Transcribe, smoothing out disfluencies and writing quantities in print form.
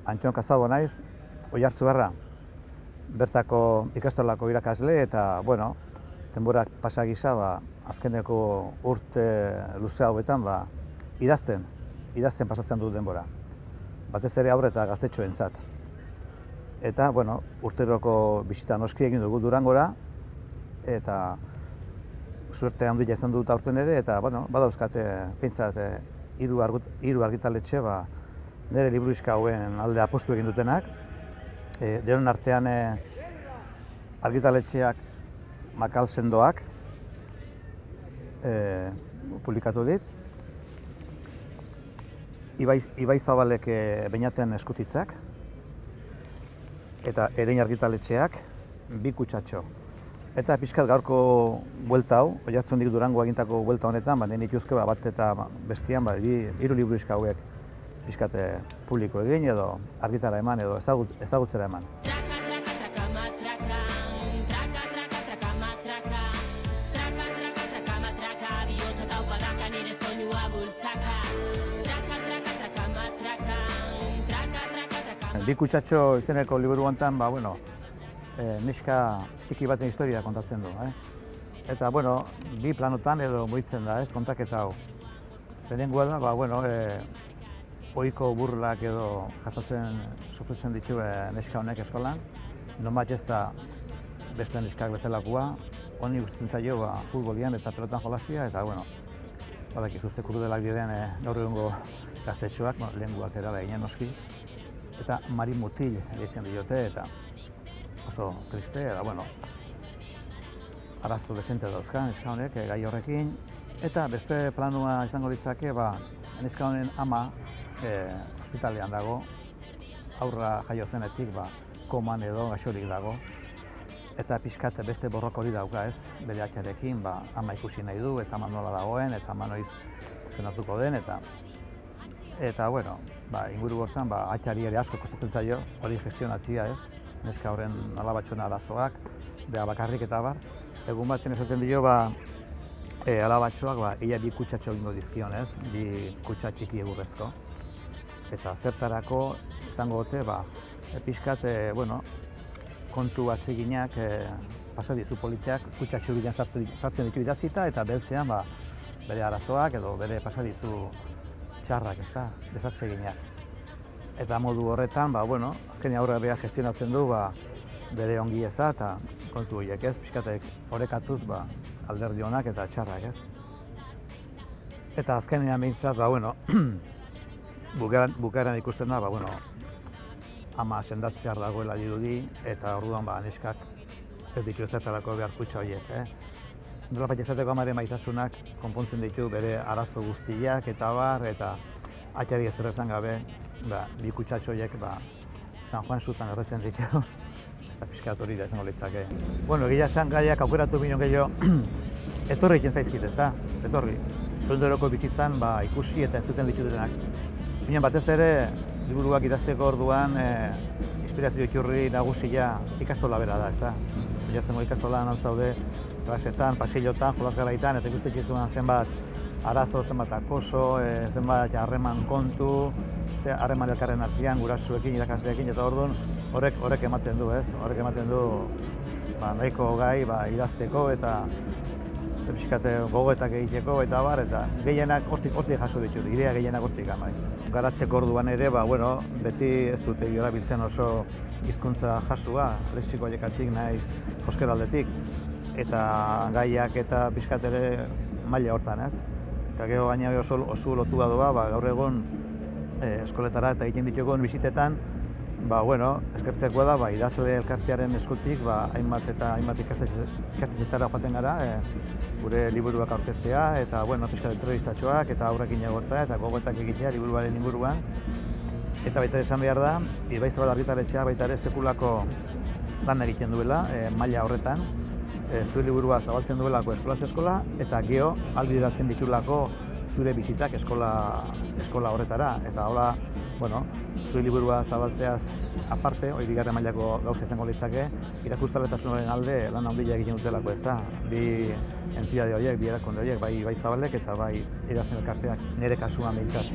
Antxon Kazabo naiz, Oiartzuarra, bertako ikastolako irakasle eta, bueno, denborak pasa gisa, azkeneko urte luze hauetan, idazten pasatzen dut denbora. Batez ere haur eta gaztetxoentzat. Eta, bueno, urteroko bisita noski egin dugu Durangora, eta suerte handia izan dut aurten ere, eta, bueno, badauzkate, pentsat, hiru argitaletxe, nire liburuizka hauen alde apostu egin dutenak. Denon artean argitaletxeak Makal sendoak publikatu dit. Ibai Zabalek Beñaten eskutitzak. Eta Erein argitaletxeak Bi kutsatxo. Eta pixkat gaurko buelta hau, Oiartzundik Durango egintako buelta honetan, nire ikuzke bat eta bestian, hiru liburuizka hauek pixkat publiko egin edo argitara eman edo ezagutzera eman. Bi kutsatxo izeneko liburu honetan, neska txiki baten historia kontatzen du. Eta, bi planotan edo mugitzen da, kontaketa hau. Lehenengoa da, ohiko burlak edo sufritzen ditu neska honek eskolan. Normal ez da beste neskak bezalakoa, honi gustatzen zaio futbolian eta pelotan jolastia, eta badakizu ze krudelak diren gaur egungo gaztetxoak, lehenguak era ginen noski. Eta Mari Mutil deitzen diote, eta oso triste, eta arazo desente dauzka neska honek gai horrekin. Eta beste planua izango ditzake, neska honen ama ospitalean dago, aurra jaio zenetik koman edo gaixorik dago. Eta pixkat beste borrok hori dauka bere atxarekin, ama ikusi nahi du, eta ama nola dagoen, eta ama noiz zenatuko den, eta inguru hortan atxari ere asko kostatzen zaio, hori gestionatzia neska horren alabatxona arazoak, bakarrik eta bar. Egun baten esaten dio, alabatxoak ia bi kutsatxo egingo dizkion, bi kutsa txiki egurrezko. Eta zertarako izango dute, pixkat, kontu atseginak pasadizu politiak kutsatxo bidean sartzen ditu idatzita, eta beltzean bere arazoak edo bere pasadizu txarrak, desatseginak. Eta modu horretan, azkenean aurre beha gestionatzen du bere ongi eza eta kontu horiek pixkatek orekatuz alderdi honak eta txarrak Eta azkenean behintzat, bukaeran ikusten da, ama sendatzear dagoela dirudi, eta orduan neskak ez ditu ezertarako behar kutsa horiek. Nola bat esateko amaren maitasunak konpontzen ditu bere arazo guztiak eta bar, eta atxari ezer esan gabe, bi kutsatxo horiek San Juan zutan erretzen ditu, eta pixkat hori da esango litzake. Egia esan gaiak aukeratu bineon gehiago, etorri egiten zaizkit, etorri. Eguneroko bizitzan ikusi eta entzuten ditutenak. Binen batez ere, liburuak idazteko orduan, inspirazio iturri nagusia ikastola bera da, Oiartzungo ikastolan zaude, klasetan, pasillotan, jolas garaitan, eta ikusten dizuan zenbat arazo, zenbat akoso, zenbat harreman kontu, harreman elkarren artean, gurasoekin, irakasleekin, eta orduan horrek ematen du, Horrek ematen du nahiko gai idazteko eta pixkate gogoetak egiteko eta bar, eta gehienak hortik jaso ditut, idea gehienak hortik amai. Garatzeko orduan ere, beti ez dute erabiltzen oso hizkuntza jasua, lexiko horiekatik naiz joskeraldetik, eta gaiak eta pixkat ere maila hortan, Eta gero gaina oso lotua doa, gaur egun eskoletara eta egiten ditugun bizitetan, eskertzekoa da, idazle elkartearen eskutik, hainbat ikastetxetara joaten gara, gure liburuak aurkeztea, eta pixkat entrevistatxoak, eta aurrekin egorta, eta gogoetak egitea liburuaren inguruan. Eta baita esan behar da, Ibai Zabal argitaletxea baita ere sekulako lan egiten duela, maila horretan. Zure liburua zabaltzen duelako eskolaz eskola, eta geho albideratzen ditulako zure bizitak eskola horretara. Eta hola, zure liburua zabaltzeaz aparte, hori bigarren mailako gauza izango litzake, irakustaletasunaren alde lan handia egiten dutelako bi entidade horiek, bi erakunde horiek, bai Ibai Zabalek eta bai idazle elkarteak nire kasuan behintzat.